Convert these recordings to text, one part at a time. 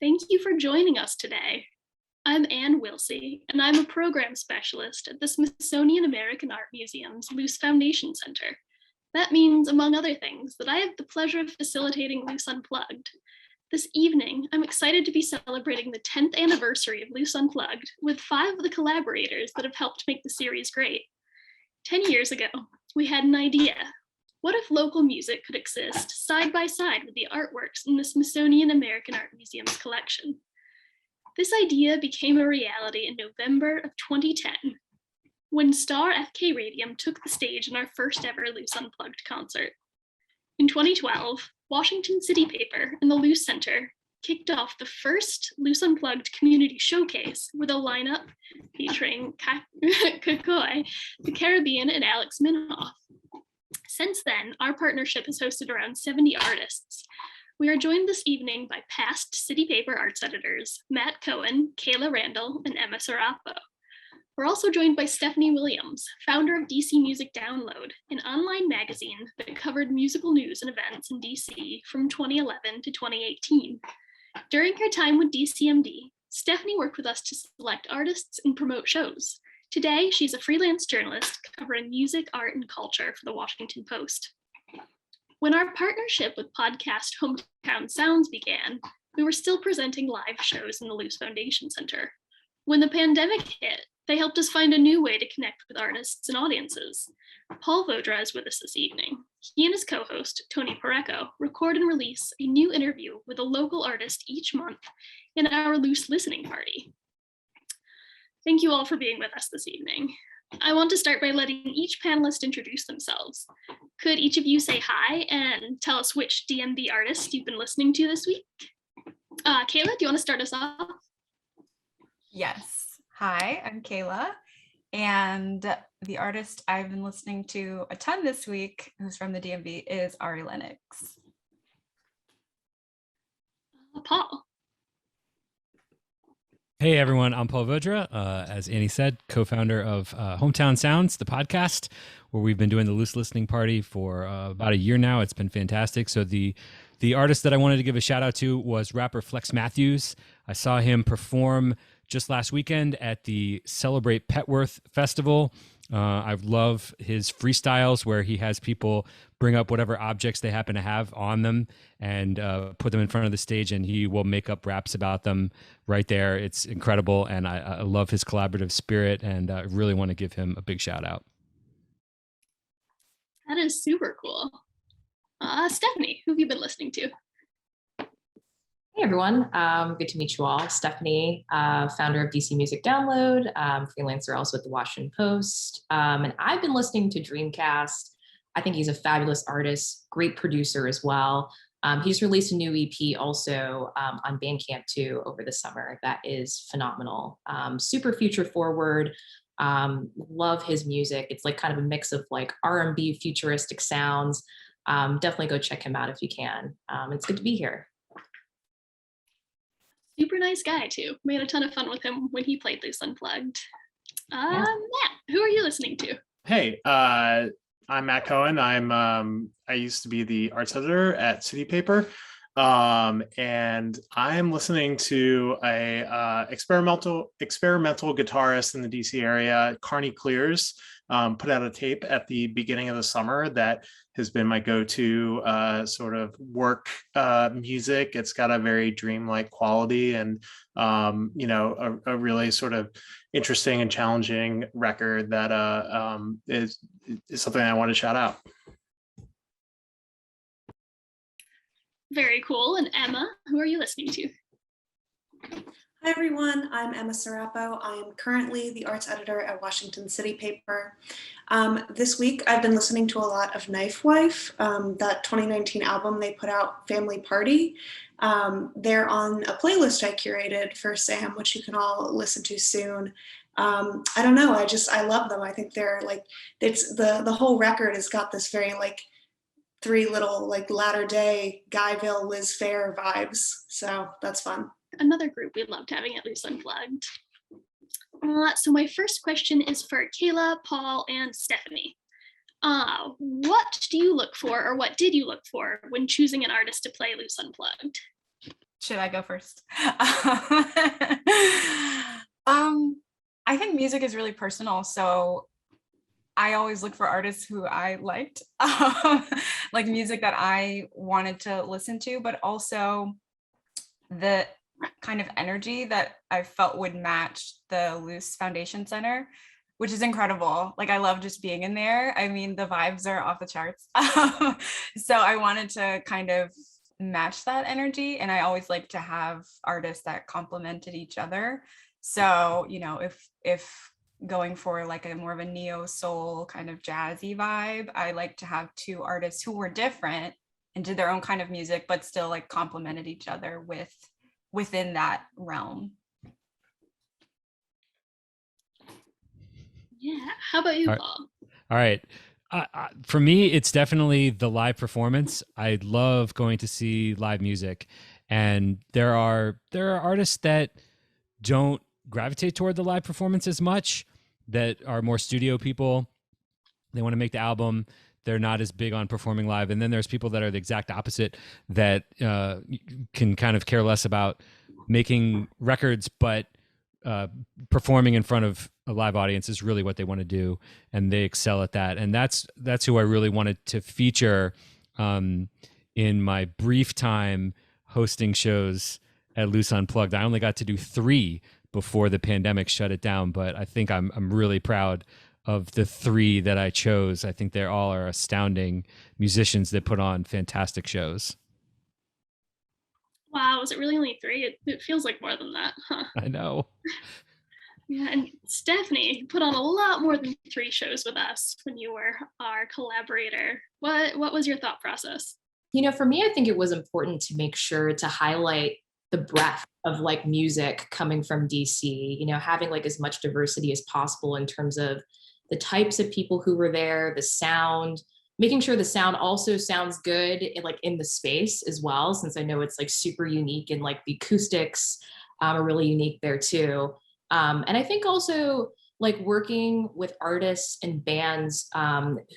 Thank you for joining us today. I'm Ann Wilsey, and I'm a program specialist at the Smithsonian American Art Museum's Luce Foundation Center. That means, among other things, that I have the pleasure of facilitating Luce Unplugged. This evening, I'm excited to be celebrating the 10th anniversary of Luce Unplugged with 5 of the collaborators that have helped make the series great. 10 years ago, we had an idea. What if local music could exist side by side with the artworks in the Smithsonian American Art Museum's collection? This idea became a reality in November of 2010, when Star FK Radium took the stage in our first ever Luce Unplugged concert. In 2012, Washington City Paper and the Luce Center kicked off the first Luce Unplugged community showcase with a lineup featuring Kakoi, the Caribbean, and Alex Minhoff. Since then, our partnership has hosted around 70 artists. We are joined this evening by past City Paper arts editors, Matt Cohen, Kayla Randall, and Emma Sarapo. We're also joined by Stephanie Williams, founder of DC Music Download, an online magazine that covered musical news and events in DC from 2011 to 2018. During her time with DCMD, Stephanie worked with us to select artists and promote shows. Today, she's a freelance journalist covering music, art, and culture for the Washington Post. When our partnership with podcast Hometown Sounds began, we were still presenting live shows in the Luce Foundation Center. When the pandemic hit, they helped us find a new way to connect with artists and audiences. Paul Vodra is with us this evening. He and his co-host, Tony Pareco, record and release a new interview with a local artist each month in our Luce listening party. Thank you all for being with us this evening. I want to start by letting each panelist introduce themselves. Could each of you say hi and tell us which DMV artist you've been listening to this week? Kayla, do you want to start us off? Yes. Hi, I'm Kayla, and the artist I've been listening to a ton this week, who's from the DMV, is Ari Lennox. Paul. Hey everyone, I'm Paul Vodra, as Annie said, co-founder of Hometown Sounds, the podcast, where we've been doing the Luce listening party for about a year now. It's been fantastic. So the artist that I wanted to give a shout out to was rapper Flex Matthews. I saw him perform just last weekend at the Celebrate Petworth Festival. I love his freestyles where he has people bring up whatever objects they happen to have on them and put them in front of the stage, and he will make up raps about them right there. It's incredible, and I love his collaborative spirit, and I really want to give him a big shout out. That is super cool. Stephanie, who have you been listening to? Hey everyone, good to meet you all. Stephanie, founder of DC Music Download, freelancer also at the Washington Post. And I've been listening to Dreamcast. I think he's a fabulous artist, great producer as well. He just released a new EP also on Bandcamp too over the summer. That is phenomenal. Super future forward. Love his music. It's like kind of a mix of like R&B futuristic sounds. Definitely go check him out if you can. It's good to be here. Super nice guy too. We had a ton of fun with him when he played Luce Unplugged. Matt, who are you listening to? Hey, I'm Matt Cohen. I used to be the arts editor at City Paper, and I'm listening to a experimental guitarist in the DC area, Carney Clears. Put out a tape at the beginning of the summer that has been my go-to sort of work music. It's got a very dreamlike quality and, a really sort of interesting and challenging record that is something I want to shout out. Very cool. And Emma, who are you listening to? Hi everyone, I'm Emma Sarapo. I am currently the arts editor at Washington City Paper. This week I've been listening to a lot of Knife Wife, that 2019 album they put out, Family Party. They're on a playlist I curated for Sam, which you can all listen to soon. I don't know, I love them. I think they're like, it's the whole record has got this very like Three Little like latter day Guyville, Liz Phair vibes. So that's fun. Another group we loved having at Luce Unplugged. So my first question is for Kayla, Paul, and Stephanie. What do you look for, or what did you look for when choosing an artist to play Luce Unplugged? Should I go first? I think music is really personal. So I always look for artists who I liked, like music that I wanted to listen to, but also the kind of energy that I felt would match the Luce Foundation Center, which is incredible. Like I love just being in there. I mean, the vibes are off the charts. So I wanted to kind of match that energy. And I always like to have artists that complemented each other. So, you know, if going for like a more of a neo soul kind of jazzy vibe, I like to have two artists who were different and did their own kind of music, but still like complemented each other within that realm. Yeah. How about you, All right. Paul? All right. For me, it's definitely the live performance. I love going to see live music, and there are artists that don't gravitate toward the live performance as much, that are more studio people. They want to make the album. They're not as big on performing live. And then there's people that are the exact opposite, that can kind of care less about making records, but performing in front of a live audience is really what they want to do, and they excel at that. And that's who I really wanted to feature in my brief time hosting shows at Luce Unplugged. I only got to do 3 before the pandemic shut it down, but I think I'm really proud of the 3 that I chose. I think they all are astounding musicians that put on fantastic shows. Wow, was it really only 3? It feels like more than that, huh? I know. Yeah, and Stephanie, you put on a lot more than 3 shows with us when you were our collaborator. What was your thought process? You know, for me, I think it was important to make sure to highlight the breadth of like music coming from DC, you know, having like as much diversity as possible in terms of the types of people who were there, the sound, making sure the sound also sounds good in the space as well, since I know it's like super unique, and like the acoustics are really unique there too. And I think also like working with artists and bands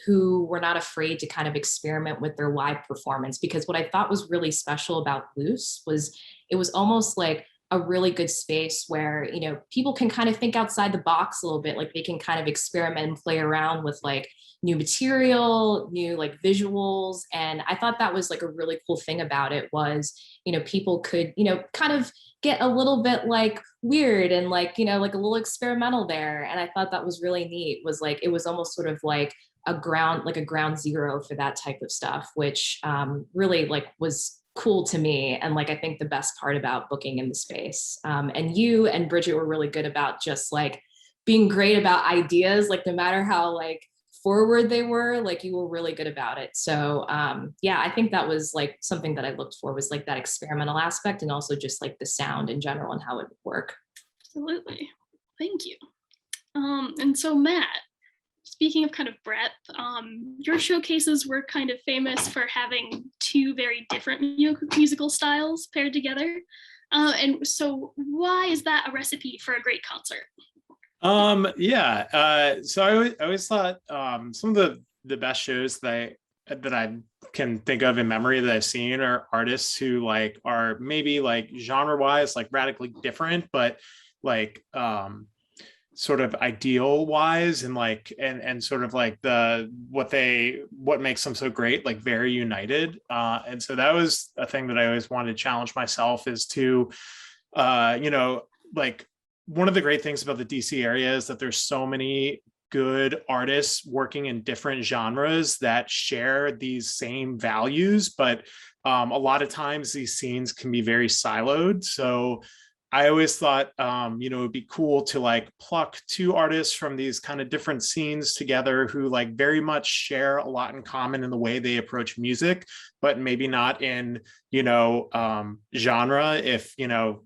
who were not afraid to kind of experiment with their live performance, because what I thought was really special about Luce was it was almost like a really good space where, you know, people can kind of think outside the box a little bit, like they can kind of experiment and play around with like new material, new like visuals. And I thought that was like a really cool thing about it was, you know, people could, you know, kind of get a little bit like weird and like, you know, like a little experimental there. And I thought that was really neat, was like, it was almost sort of like a ground zero for that type of stuff, which really like was cool to me. And like, I think the best part about booking in the space. And you and Bridget were really good about just like being great about ideas, like no matter how like forward they were, like you were really good about it. So yeah, I think that was like something that I looked for, was like that experimental aspect, and also just like the sound in general and how it would work. Absolutely. Thank you. And so Matt, speaking of kind of breadth, your showcases were kind of famous for having 2 very different musical styles paired together. And so why is that a recipe for a great concert? So I always thought some of the best shows that I can think of in memory that I've seen are artists who like are maybe like genre wise like radically different, but like sort of ideal wise and like and sort of like what makes them so great, like very united. And so that was a thing that I always wanted to challenge myself, is to you know, like one of the great things about the DC area is that there's so many good artists working in different genres that share these same values, but a lot of times these scenes can be very siloed. So I always thought, you know, it'd be cool to like pluck 2 artists from these kind of different scenes together who like very much share a lot in common in the way they approach music, but maybe not in, you know, genre, if, you know,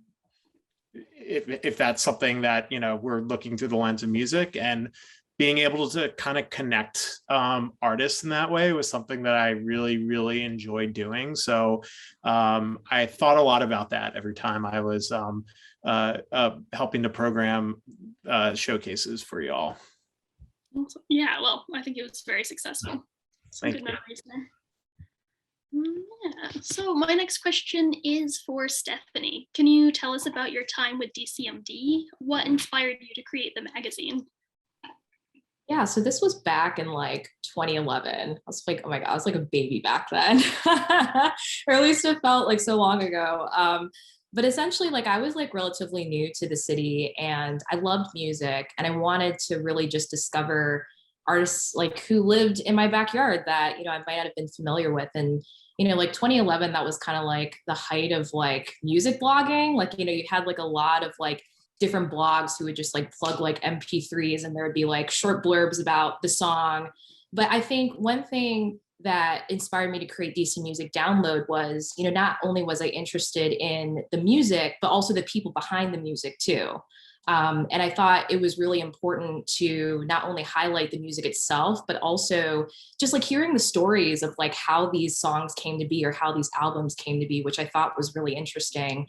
if that's something that, you know, we're looking through the lens of music. And being able to kind of connect artists in that way was something that I really, really enjoyed doing. So I thought a lot about that every time I was helping to program showcases for y'all. Yeah, well, I think it was very successful. Some Thank good you. memories there. Yeah. So my next question is for Stephanie. Can you tell us about your time with DCMD? What inspired you to create the magazine? Yeah, so this was back in like 2011. I was like, oh my God, I was like a baby back then. Or at least it felt like so long ago. But essentially, like I was like relatively new to the city and I loved music and I wanted to really just discover artists like who lived in my backyard that, I might not have been familiar with. And, like 2011, that was kind of like the height of like music blogging. Like, you had like a lot of like different blogs who would just like plug like MP3s and there would be like short blurbs about the song. But I think one thing that inspired me to create DC Music Download was, not only was I interested in the music, but also the people behind the music too. And I thought it was really important to not only highlight the music itself, but also just like hearing the stories of like how these songs came to be or how these albums came to be, which I thought was really interesting.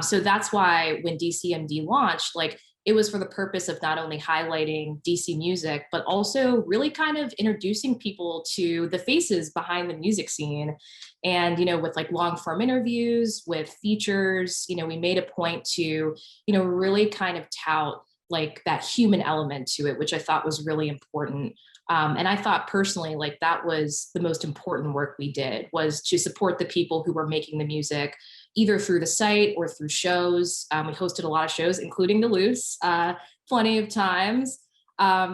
So that's why when DCMD launched, like it was for the purpose of not only highlighting DC music, but also really kind of introducing people to the faces behind the music scene. And, with like long form interviews, with features, we made a point to, really kind of tout like that human element to it, which I thought was really important. And I thought personally, like that was the most important work we did, was to support the people who were making the music, either through the site or through shows. We hosted a lot of shows, including the Loose, plenty of times.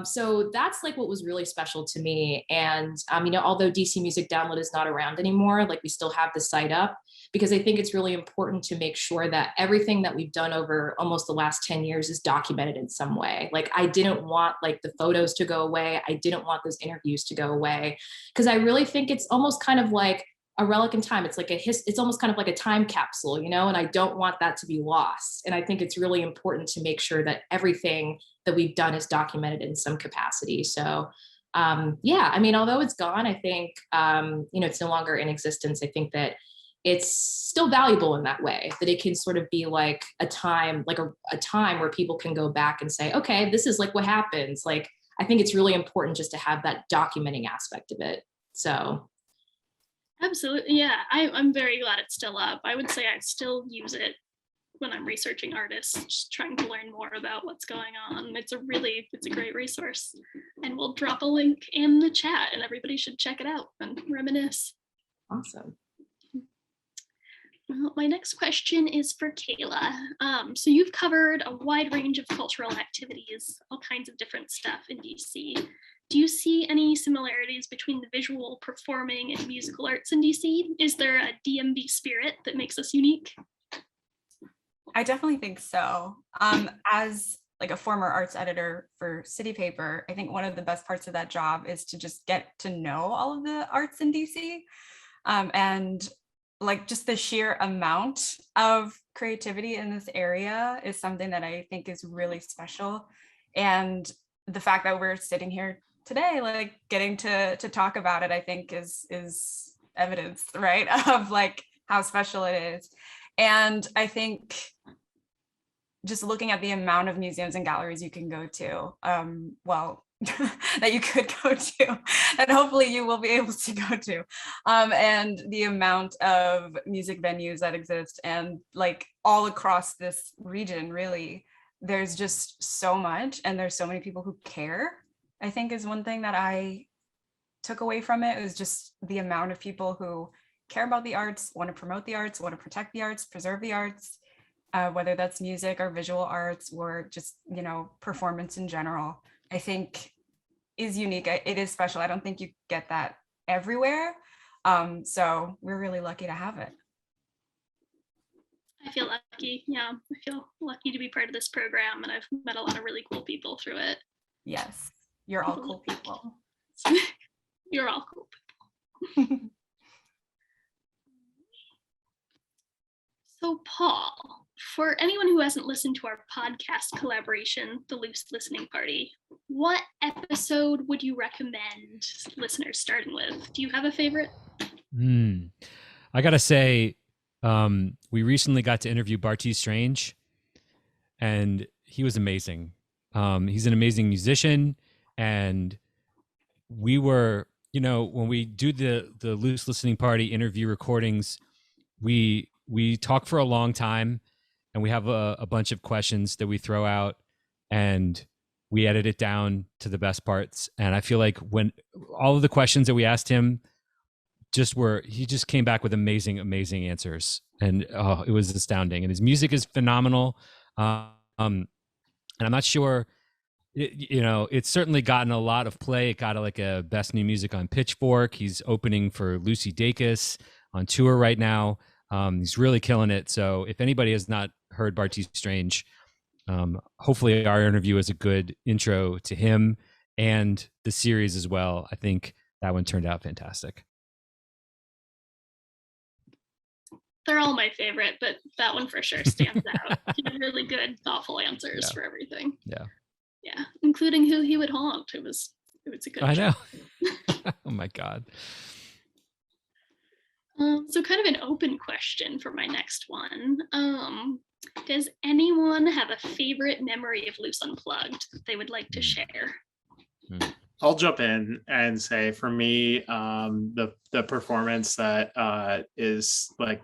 So that's like what was really special to me. And, although DC Music Download is not around anymore, like we still have the site up because I think it's really important to make sure that everything that we've done over almost the last 10 years is documented in some way. Like I didn't want like the photos to go away. I didn't want those interviews to go away because I really think it's almost kind of like a relic in time. It's like it's almost kind of like a time capsule, and I don't want that to be lost. And I think it's really important to make sure that everything that we've done is documented in some capacity. So although it's gone, I think, it's no longer in existence. I think that it's still valuable in that way, that it can sort of be like a time, like a time where people can go back and say, okay, this is like what happens. Like, I think it's really important just to have that documenting aspect of it. So Absolutely. Yeah, I'm very glad it's still up. I would say I still use it when I'm researching artists, just trying to learn more about what's going on. It's a great resource. And we'll drop a link in the chat and everybody should check it out and reminisce. awesome. Well, my next question is for Kayla. So you've covered a wide range of cultural activities, all kinds of different stuff in DC. Do you see any similarities between the visual, performing, and musical arts in DC? Is there a DMV spirit that makes us unique? I definitely think so. As like a former arts editor for City Paper, I think one of the best parts of that job is to just get to know all of the arts in DC. And like just the sheer amount of creativity in this area is something that I think is really special. And the fact that we're sitting here today, like getting to talk about it, I think is evidence, right, of like how special it is. And I think just looking at the amount of museums and galleries you can go to, that you could go to, and hopefully you will be able to go to, and the amount of music venues that exist, and like all across this region, really, there's just so much, and there's so many people who care, I think is one thing that I took away from it, was just the amount of people who care about the arts, want to promote the arts, want to protect the arts, preserve the arts, whether that's music or visual arts or just, performance in general, I think is unique. It is special. I don't think you get that everywhere. So we're really lucky to have it. I feel lucky. Yeah, I feel lucky to be part of this program, and I've met a lot of really cool people through it. Yes, you're all cool people. You're all cool people. So Paul, for anyone who hasn't listened to our podcast collaboration, The Loose Listening Party, what episode would you recommend listeners starting with? Do you have a favorite? I gotta say, we recently got to interview Bartees Strange, and he was amazing. He's an amazing musician, and we were you know, when we do the Loose Listening Party interview recordings, we talk for a long time, and we have a bunch of questions that we throw out, and we edit it down to the best parts. And I feel like when all of the questions that we asked him he just came back with amazing answers, and it was astounding. And his music is phenomenal. And I'm not sure, it's certainly gotten a lot of play. It got like a best new music on Pitchfork. He's opening for Lucy Dacus on tour right now. He's really killing it. So if anybody has not heard Bartees Strange, hopefully our interview is a good intro to him and the series as well. I think that one turned out fantastic. They're all my favorite, but that one for sure stands out. He had really good, thoughtful answers for everything. Yeah, including who he would haunt. It was a good. I know. Oh my God. So kind of an open question for my next one. Does anyone have a favorite memory of Loose Unplugged that they would like to share? I'll jump in and say, for me, the performance that is like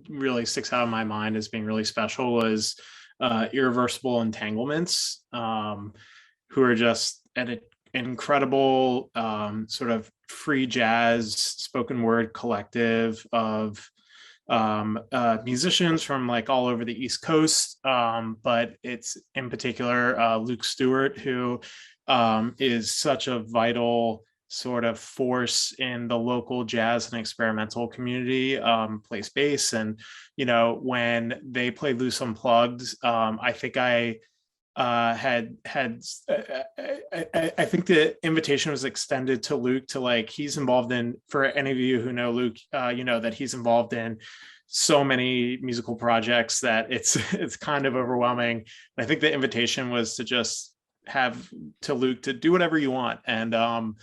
really sticks out of my mind as being really special was Irreversible Entanglements, who are just an incredible sort of free jazz spoken word collective of musicians from like all over the East Coast, but it's in particular Luke Stewart, who is such a vital sort of force in the local jazz and experimental community, plays bass. And, when they played Loose Unplugged, I think I think the invitation was extended to Luke to like, he's involved in, for any of you who know Luke, that he's involved in so many musical projects that it's kind of overwhelming. And I think the invitation was to just have to Luke to do whatever you want. And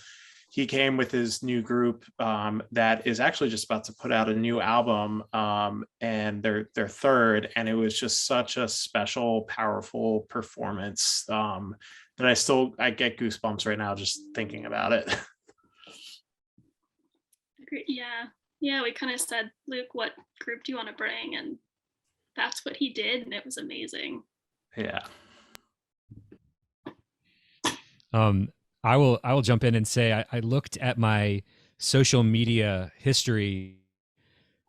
he came with his new group that is actually just about to put out a new album, and their third, and it was just such a special, powerful performance that I get goosebumps right now just thinking about it. Great. Yeah, we kind of said, Luke, what group do you want to bring? And that's what he did, and it was amazing. Yeah. I will jump in and say I looked at my social media history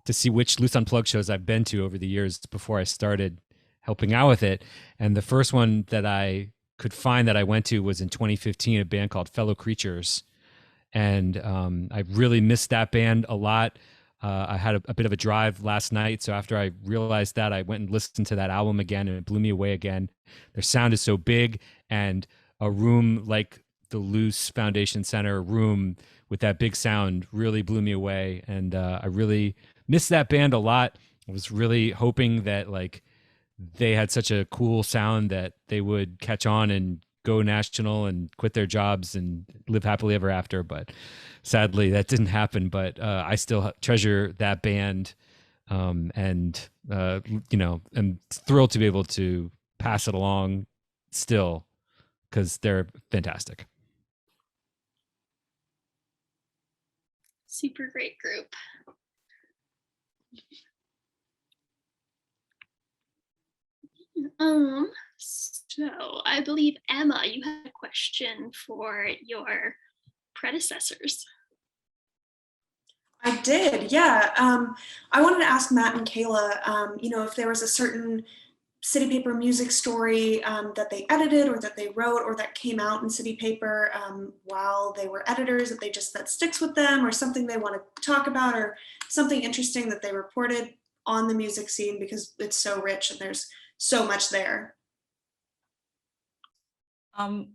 to see which Loose Unplugged shows I've been to over the years before I started helping out with it. And the first one that I could find that I went to was in 2015, a band called Fellow Creatures. And I really missed that band a lot. I had a bit of a drive last night. So after I realized that, I went and listened to that album again, and it blew me away again. Their sound is so big, and a room like the Loose Foundation Center room with that big sound really blew me away. And I really missed that band a lot. I was really hoping that like they had such a cool sound that they would catch on and go national and quit their jobs and live happily ever after. But sadly that didn't happen. But I still treasure that band, and I'm thrilled to be able to pass it along still, because they're fantastic. Super great group. So I believe, Emma, you had a question for your predecessors. I did, yeah. I wanted to ask Matt and Kayla, if there was a certain City Paper music story that they edited or that they wrote or that came out in City Paper while they were editors that sticks with them, or something they want to talk about, or something interesting that they reported on the music scene, because it's so rich and there's so much there. I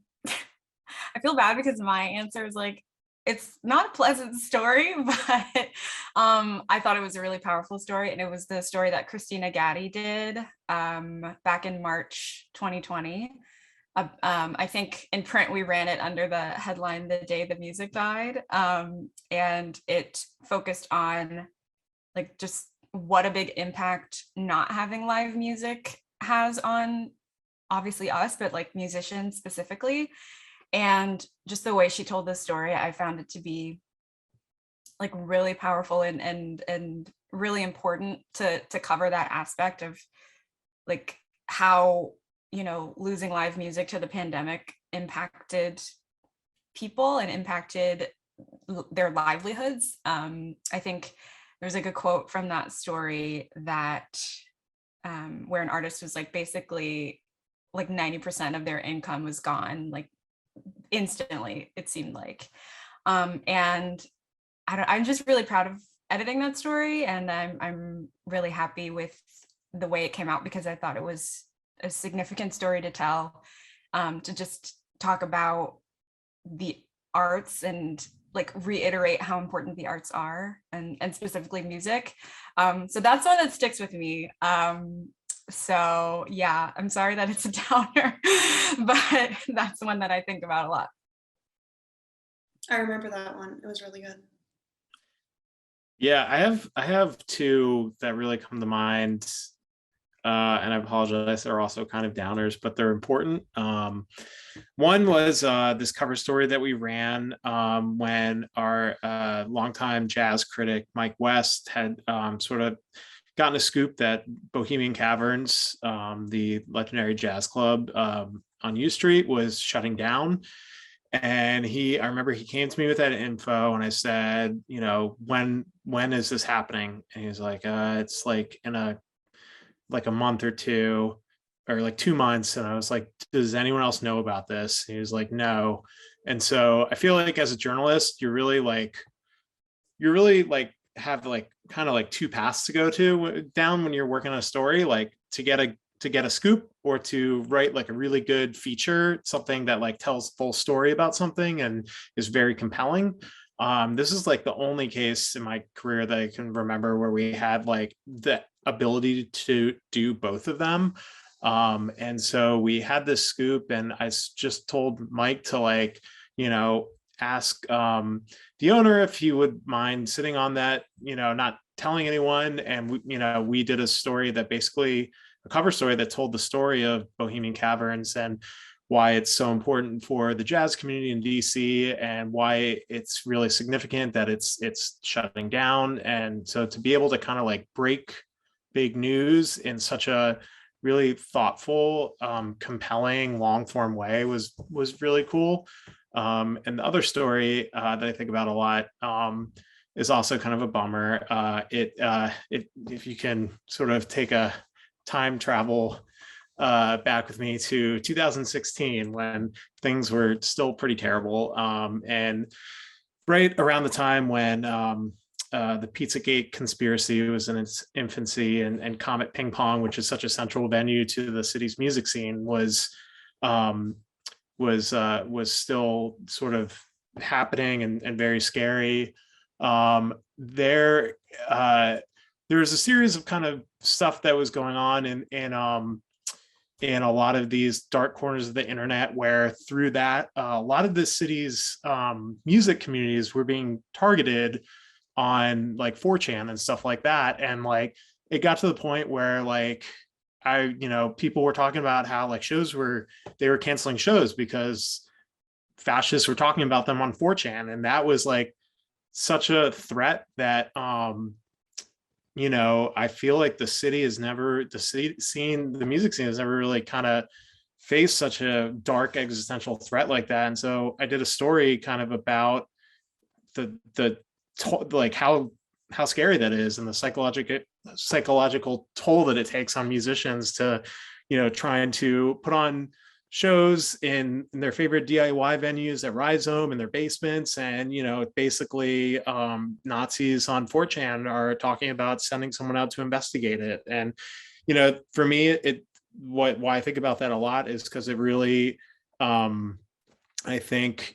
feel bad because my answer is like, it's not a pleasant story, but I thought it was a really powerful story. And it was the story that Christina Gaddy did back in March 2020. I think in print, we ran it under the headline, "The Day the Music Died." And it focused on like just what a big impact not having live music has on obviously us, but like musicians specifically. And just the way she told this story, I found it to be like really powerful and really important to cover that aspect of like how, you know, losing live music to the pandemic impacted people and impacted their livelihoods. I think there's like a quote from that story that where an artist was like basically like 90% of their income was gone like instantly, it seemed like. And I'm just really proud of editing that story, and I'm really happy with the way it came out because I thought it was a significant story to tell, to just talk about the arts and like reiterate how important the arts are, and specifically music. So that's one that sticks with me. So yeah, I'm sorry that it's a downer, but that's one that I think about a lot. I remember that one. It was really good. Yeah, I have two that really come to mind, and I apologize. They're also kind of downers, but they're important. One was this cover story that we ran when our longtime jazz critic Mike West had sort of gotten a scoop that Bohemian Caverns, the legendary jazz club on U Street, was shutting down. And I remember he came to me with that info, and I said, you know, when is this happening? And he's like, it's like in a month or two, or like 2 months. And I was like, does anyone else know about this? And he was like, no. And so I feel like as a journalist, you're really like have like kind of like two paths to go down when you're working on a story, like to get a scoop, or to write like a really good feature, something that like tells full story about something and is very compelling. This is like the only case in my career that I can remember where we had like the ability to do both of them. And so we had this scoop, and I just told Mike to like, you know, ask the owner if he would mind sitting on that, you know, not telling anyone. And we did a story that basically, a cover story that told the story of Bohemian Caverns and why it's so important for the jazz community in DC, and why it's really significant that it's shutting down. And so to be able to kind of like break big news in such a really thoughtful, compelling, long form way was really cool. And the other story that I think about a lot is also kind of a bummer. If you can sort of take a time travel back with me to 2016, when things were still pretty terrible, and right around the time when the Pizzagate conspiracy was in its infancy, and Comet Ping Pong, which is such a central venue to the city's music scene, was still sort of happening and very scary. There was a series of kind of stuff that was going on in a lot of these dark corners of the internet, where through that a lot of the city's music communities were being targeted on like 4chan and stuff like that. And like it got to the point where like people were talking about how like they were canceling shows because fascists were talking about them on 4chan. And that was like such a threat that I feel like the music scene has never really kind of faced such a dark existential threat like that. And so I did a story kind of about like how scary that is, and the psychological toll that it takes on musicians to, trying to put on shows in their favorite DIY venues at Rhizome in their basements. And, basically Nazis on 4chan are talking about sending someone out to investigate it. And, for me, why I think about that a lot is because it really, I think,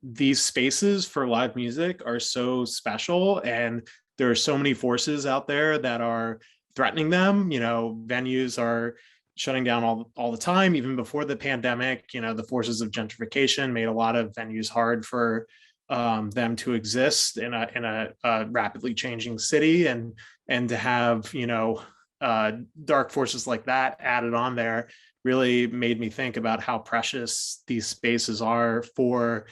these spaces for live music are so special, and there are so many forces out there that are threatening them. Venues are shutting down all the time. Even before the pandemic, the forces of gentrification made a lot of venues hard for them to exist in a rapidly changing city, and to have dark forces like that added on there really made me think about how precious these spaces are for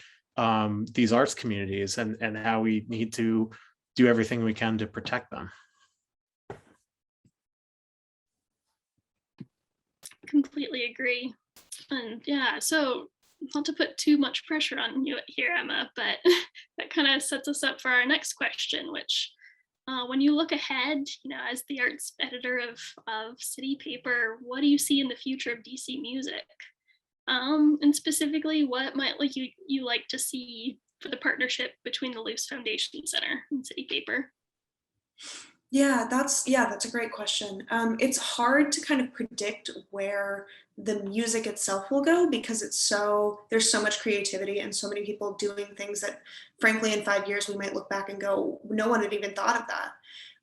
these arts communities, and how we need to do everything we can to protect them. Completely agree. And yeah, so not to put too much pressure on you here, Emma, but that kind of sets us up for our next question, which when you look ahead, as the arts editor of City Paper, what do you see in the future of DC music? And specifically, what might you like to see for the partnership between the Luce Foundation Center and City Paper? That's a great question. It's hard to kind of predict where the music itself will go because there's so much creativity and so many people doing things that, frankly, in 5 years we might look back and go, no one had even thought of that.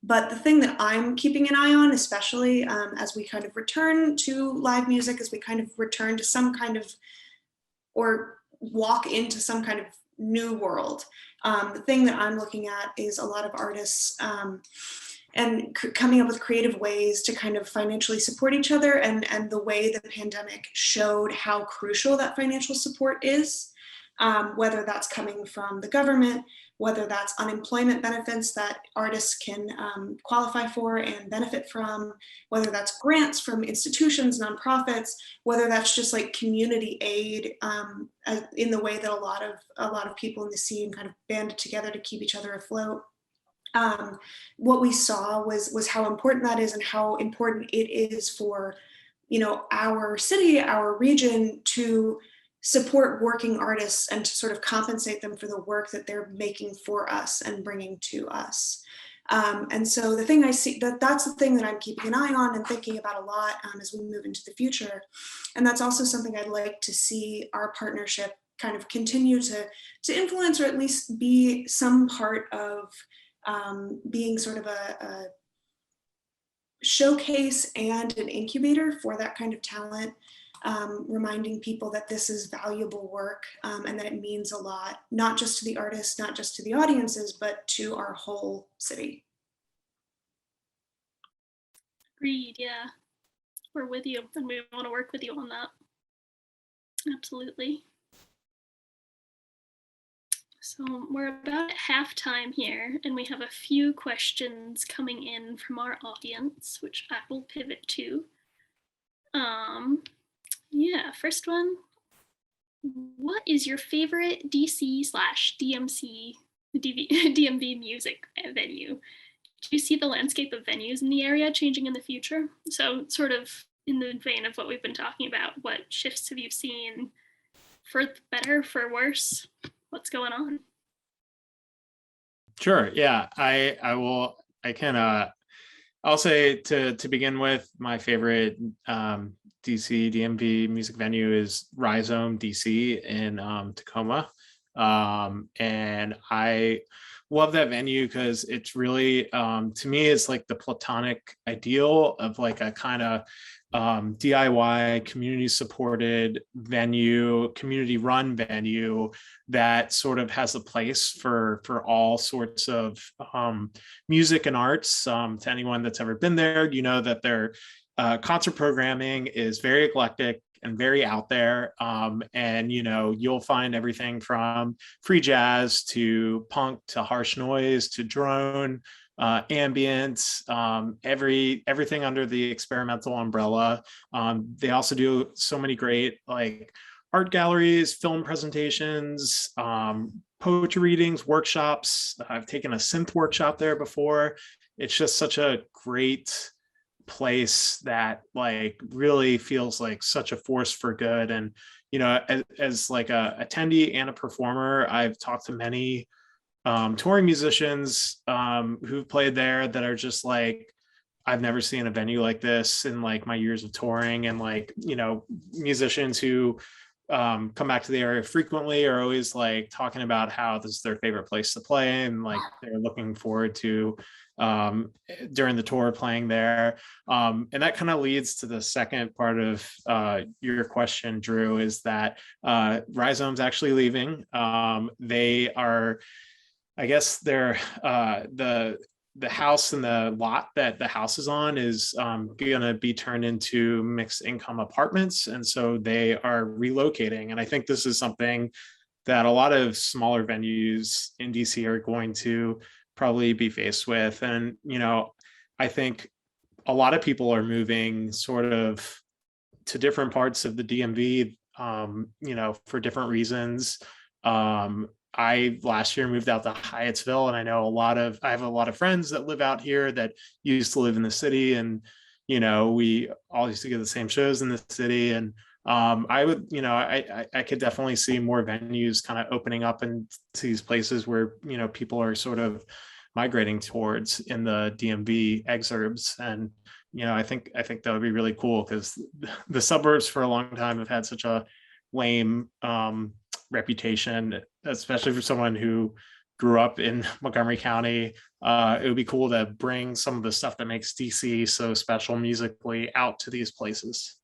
But the thing that I'm keeping an eye on, especially as we kind of return to live music, as we kind of return to some kind of, or walk into some kind of new world, the thing that I'm looking at is a lot of artists and coming up with creative ways to kind of financially support each other, and the way the pandemic showed how crucial that financial support is, whether that's coming from the government, whether that's unemployment benefits that artists can qualify for and benefit from, whether that's grants from institutions, nonprofits, whether that's just like community aid in the way that a lot of people in the scene kind of banded together to keep each other afloat. What we saw was how important that is and how important it is for, our city, our region to support working artists and to sort of compensate them for the work that they're making for us and bringing to us. And so the thing I see, that's the thing that I'm keeping an eye on and thinking about a lot as we move into the future. And that's also something I'd like to see our partnership kind of continue to influence, or at least be some part of being sort of a showcase and an incubator for that kind of talent, reminding people that this is valuable work and that it means a lot, not just to the artists, not just to the audiences, but to our whole city. Agreed, yeah. We're with you and we want to work with you on that. Absolutely. So we're about at halftime here, and we have a few questions coming in from our audience, which I will pivot to. First one. What is your favorite DC/DMC DMV music venue? Do you see the landscape of venues in the area changing in the future? So sort of in the vein of what we've been talking about, what shifts have you seen for better, for worse? What's going on? Sure. Yeah, I'll say to begin with, my favorite DC DMV music venue is Rhizome DC in Tacoma. And I love that venue because it's really, to me, it's like the platonic ideal of like a kind of DIY, community supported venue, community run venue that sort of has a place for all sorts of music and arts. To anyone that's ever been there, that their concert programming is very eclectic and very out there. And you'll find everything from free jazz to punk to harsh noise to drone, ambient, everything under the experimental umbrella. They also do so many great like art galleries, film presentations, poetry readings, workshops. I've taken a synth workshop there before. It's just such a great place that like really feels like such a force for good. And as like a attendee and a performer, I've talked to many touring musicians who've played there that are just like, I've never seen a venue like this in like my years of touring. And like, musicians who come back to the area frequently are always like talking about how this is their favorite place to play, and like they're looking forward to during the tour playing there. And that kind of leads to the second part of your question, Drew, is that Rhizome's actually leaving. They are, I guess they're the house and the lot that the house is on is going to be turned into mixed income apartments. And so they are relocating. And I think this is something that a lot of smaller venues in DC are going to probably be faced with. And, I think a lot of people are moving sort of to different parts of the DMV, for different reasons. I last year moved out to Hyattsville, and I have a lot of friends that live out here that used to live in the city, and we all used to get the same shows in the city. And I would, I could definitely see more venues kind of opening up into these places where people are sort of migrating towards in the DMV exurbs. And I think that would be really cool, because the suburbs for a long time have had such a lame reputation, especially for someone who grew up in Montgomery County. It would be cool to bring some of the stuff that makes DC so special musically out to these places.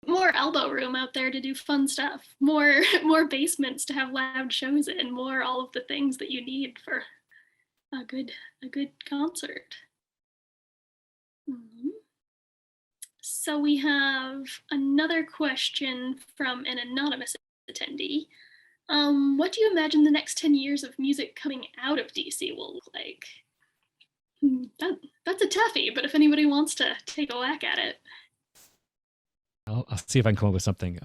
More elbow room out there to do fun stuff, more basements to have loud shows in, more all of the things that you need for a good concert. So we have another question from an anonymous attendee. What do you imagine the next 10 years of music coming out of DC will look like? That's a toughie, but if anybody wants to take a whack at it. I'll see if I can come up with something.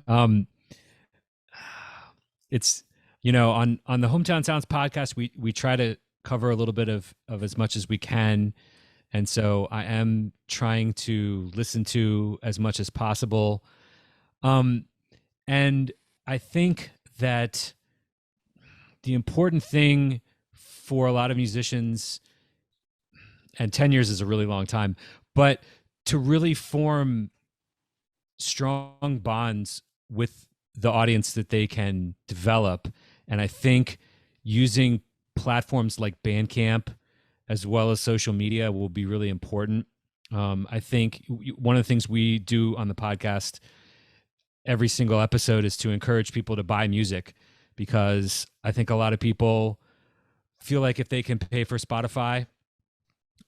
It's, on the Hometown Sounds podcast, we try to cover a little bit of as much as we can. And so I am trying to listen to as much as possible. And I think that the important thing for a lot of musicians, and 10 years is a really long time, but to really form strong bonds with the audience that they can develop. And I think using platforms like Bandcamp as well as social media will be really important. I think one of the things we do on the podcast every single episode is to encourage people to buy music, because I think a lot of people feel like if they can pay for Spotify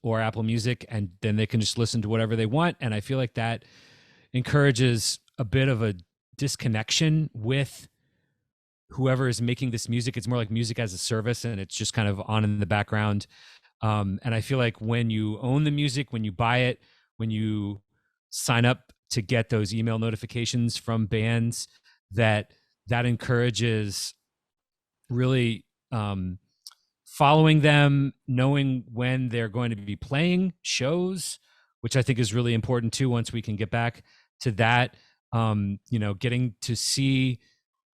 or Apple Music, and then they can just listen to whatever they want. And I feel like that encourages a bit of a disconnection with whoever is making this music. It's more like music as a service, and it's just kind of on in the background. And I feel like when you own the music, when you buy it, when you sign up to get those email notifications from bands, that encourages really following them, knowing when they're going to be playing shows, which I think is really important too, once we can get back to that. Getting to see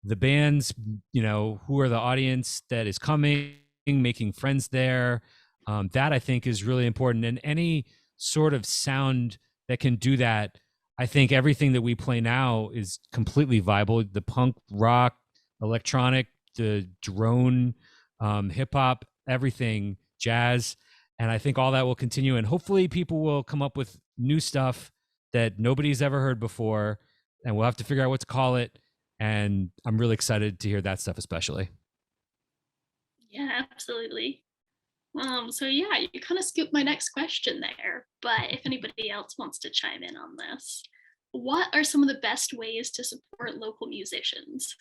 the bands, who are the audience that is coming, making friends there. That I think is really important. And any sort of sound that can do that, I think everything that we play now is completely viable. The punk, rock, electronic, the drone, hip hop, everything, jazz. And I think all that will continue. And hopefully people will come up with new stuff that nobody's ever heard before. And we'll have to figure out what to call it. And I'm really excited to hear that stuff, especially. Yeah, absolutely. So yeah, you kind of scooped my next question there, but if anybody else wants to chime in on this, what are some of the best ways to support local musicians?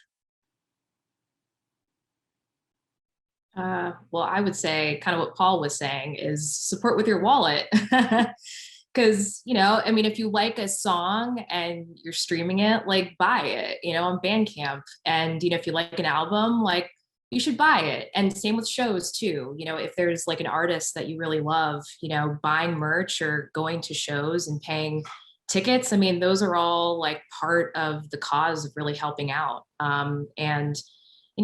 Well, I would say kind of what Paul was saying is support with your wallet. Because, if you like a song and you're streaming it, like buy it, on Bandcamp. And, if you like an album, like you should buy it. And same with shows too. If there's like an artist that you really love, buying merch or going to shows and paying tickets. I mean, those are all like part of the cause of really helping out.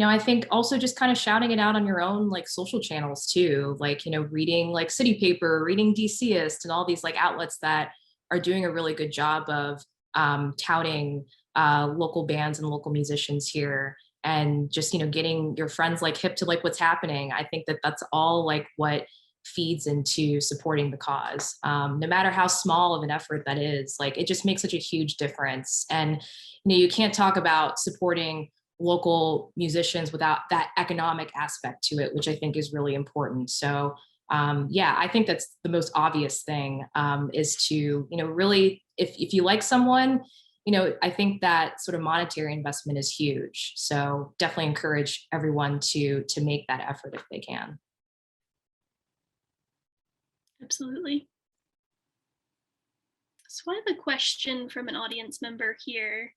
I think also just kind of shouting it out on your own like social channels too, like, reading like City Paper, reading DCist, and all these like outlets that are doing a really good job of touting local bands and local musicians here, and just, getting your friends like hip to like what's happening. I think that that's all like what feeds into supporting the cause. No matter how small of an effort that is, like it just makes such a huge difference. And, you can't talk about supporting local musicians without that economic aspect to it, which I think is really important. So I think that's the most obvious thing, is to, really, if you like someone, I think that sort of monetary investment is huge. So definitely encourage everyone to make that effort if they can. Absolutely. So I have a question from an audience member here.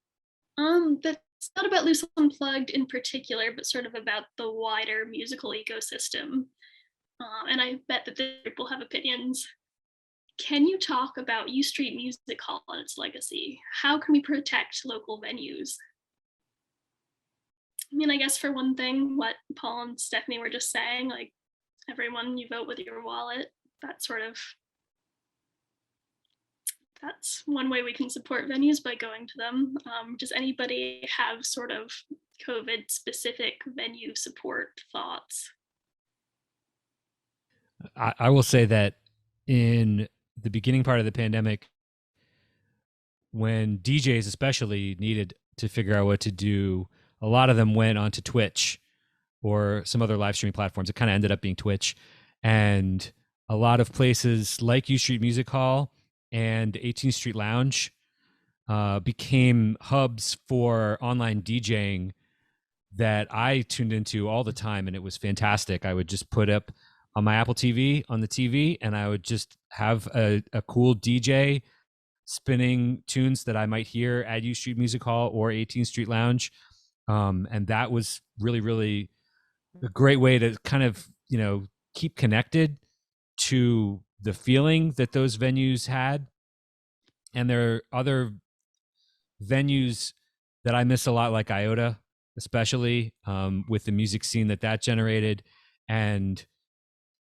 That's not about Loose Unplugged in particular, but sort of about the wider musical ecosystem. And I bet that the group will have opinions. Can you talk about U Street Music Hall and its legacy? How can we protect local venues? I mean, I guess for one thing, what Paul and Stephanie were just saying, like everyone, you vote with your wallet. That's one way we can support venues, by going to them. Does anybody have sort of COVID specific venue support thoughts? I will say that in the beginning part of the pandemic, when DJs especially needed to figure out what to do, a lot of them went onto Twitch or some other live streaming platforms. It kind of ended up being Twitch. And a lot of places like U Street Music Hall and 18th Street Lounge became hubs for online DJing that I tuned into all the time, and it was fantastic. I would just put up on my Apple TV on the TV, and I would just have a cool DJ spinning tunes that I might hear at U Street Music Hall or 18th Street Lounge. And that was really, really a great way to kind of, keep connected to the feeling that those venues had. And there are other venues that I miss a lot, like IOTA, especially with the music scene that generated. And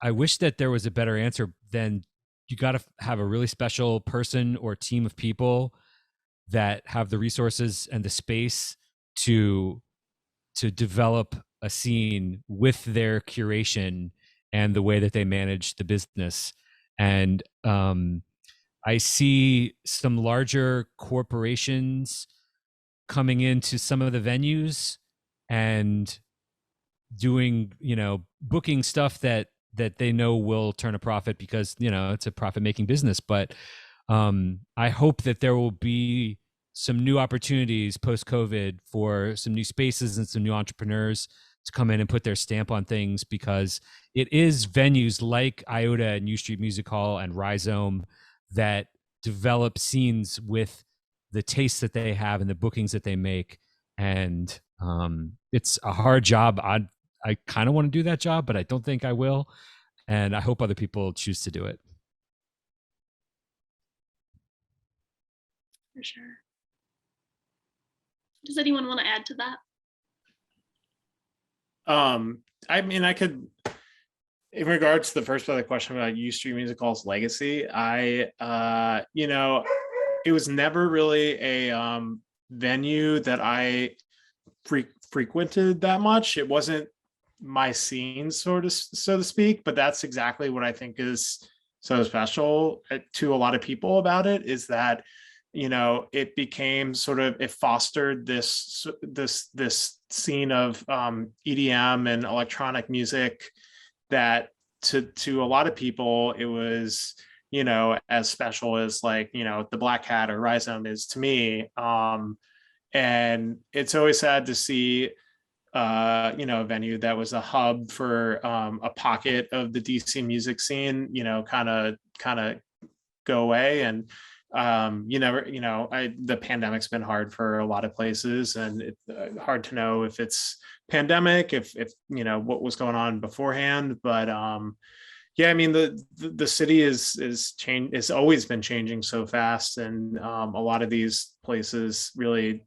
I wish that there was a better answer than you got to have a really special person or team of people that have the resources and the space to develop a scene with their curation and the way that they manage the business. And I see some larger corporations coming into some of the venues and doing, booking stuff that they know will turn a profit because, it's a profit making business. But I hope that there will be some new opportunities post-COVID for some new spaces and some new entrepreneurs to come in and put their stamp on things, because it is venues like IOTA and U Street Music Hall and Rhizome that develop scenes with the tastes that they have and the bookings that they make. And it's a hard job. I kind of want to do that job, but I don't think I will. And I hope other people choose to do it. For sure. Does anyone want to add to that? I mean, I could, in regards to the first part of the question about U Street Music Hall's legacy, it was never really a venue that I frequented that much. It wasn't my scene, so to speak, but that's exactly what I think is so special to a lot of people about it, is that it became it fostered this scene of EDM and electronic music that to a lot of people it was as special as the Black Hat or Rhizome is to me. And it's always sad to see a venue that was a hub for a pocket of the DC music scene kind of go away. And the pandemic's been hard for a lot of places, and it's hard to know if it's pandemic, if what was going on beforehand. But I mean, the city is always been changing so fast, and a lot of these places really,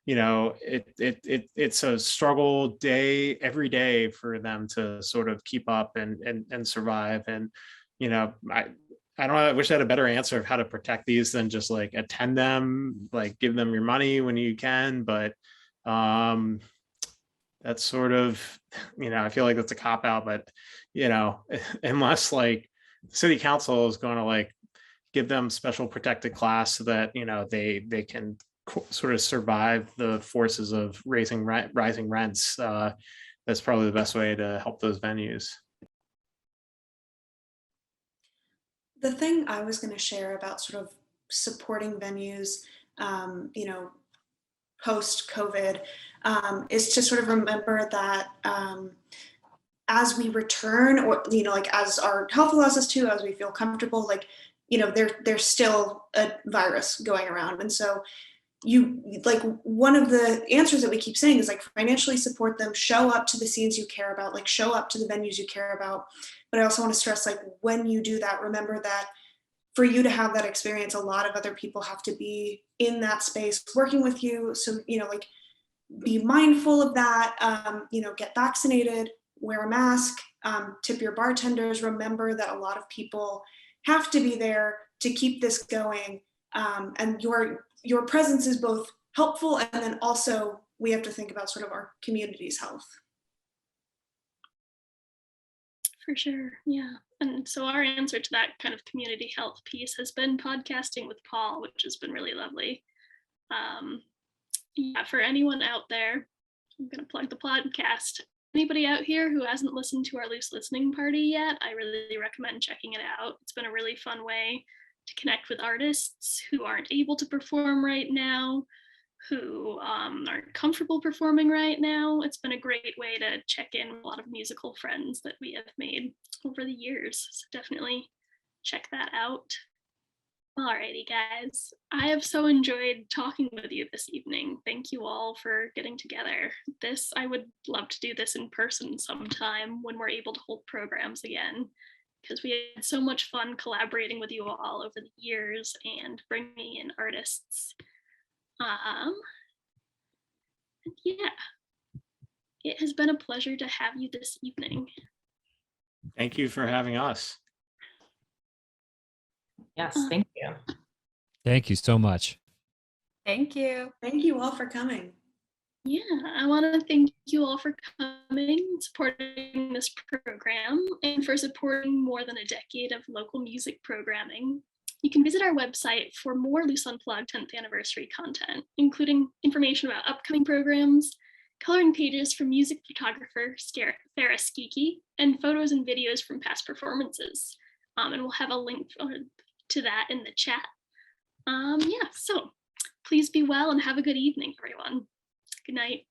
it's a struggle every day for them to sort of keep up and survive. And I don't know, I wish I had a better answer of how to protect these than just attend them, give them your money when you can. But that's sort of, I feel like that's a cop out, but unless the city council is going to give them special protected class so that they can sort of survive the forces of rising rents, that's probably the best way to help those venues. The thing I was going to share about sort of supporting venues you know, post COVID, is to sort of remember that as we return, or, you know, like as our health allows us to, as we feel comfortable, like, you know, there's still a virus going around. And so you, like, one of the answers that we keep saying is like financially support them, show up to the scenes you care about, like show up to the venues you care about. But I also want to stress, like, when you do that, remember that for you to have that experience, a lot of other people have to be in that space working with you. So, you know, like, be mindful of that. You know, get vaccinated, wear a mask, tip your bartenders. Remember that a lot of people have to be there to keep this going. And your presence is both helpful, and then also we have to think about sort of our community's health. For sure, yeah. And so our answer to that kind of community health piece has been podcasting with Paul, which has been really lovely. Yeah, for anyone out there, I'm going to plug the podcast. Anybody out here who hasn't listened to our Loose Listening Party yet, I really recommend checking it out. It's been a really fun way to connect with artists who aren't able to perform right now, who aren't comfortable performing right now. It's been a great way to check in with a lot of musical friends that we have made over the years. So definitely check that out. Alrighty, guys. I have so enjoyed talking with you this evening. Thank you all for getting together. I would love to do this in person sometime when we're able to hold programs again, because we had so much fun collaborating with you all over the years and bringing in artists. Yeah, it has been a pleasure to have you this evening. Thank you for having us. Yes, thank you. Thank you so much. Thank you. Thank you all for coming. Yeah, I want to thank you all for coming, supporting this program, and for supporting more than a decade of local music programming. You can visit our website for more Loose Unplugged 10th anniversary content, including information about upcoming programs, coloring pages from music photographer Farah Skiki, and photos and videos from past performances. And we'll have a link to that in the chat. Yeah, so please be well and have a good evening, everyone. Good night.